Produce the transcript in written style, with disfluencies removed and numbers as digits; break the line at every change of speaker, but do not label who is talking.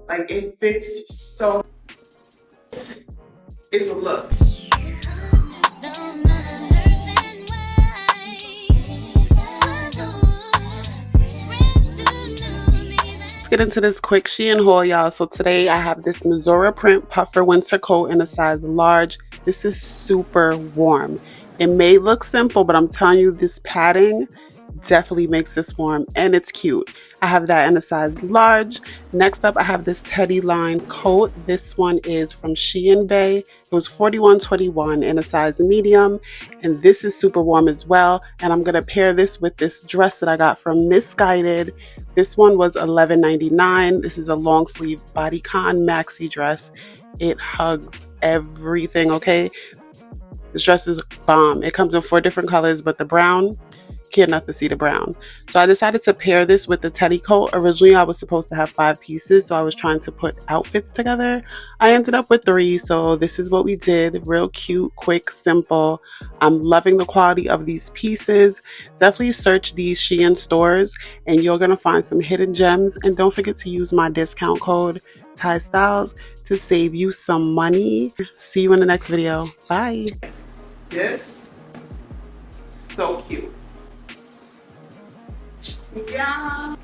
Like, it fits so, it's a look. Let's get into this quick Shein haul, y'all. So today I have this MESURA print puffer winter coat in a size large. This is super warm. It may look simple, but I'm telling you, this padding definitely makes this warm, and it's cute. I have that in a size large. Next up, I have this teddy line coat. This one is from SHEIN BAE. It was $41.21 in a size medium, and this is super warm as well. And I'm gonna pair this with this dress that I got from MISSGUIDED. This one was $11.99. This is a long sleeve bodycon maxi dress. It hugs everything, okay? This dress is bomb. It comes in 4 different colors, but the brown, can't nothing see the brown. So I decided to pair this with the teddy coat. Originally I was supposed to have 5 pieces, so I was trying to put outfits together. I ended up with 3, so this is what we did. Real cute, quick, simple. I'm loving the quality of these pieces. Definitely search these Shein stores and you're gonna find some hidden gems. And don't forget to use my discount code TyeStylez to save you some money. See you in the next video. Bye. This, so cute. Yeah.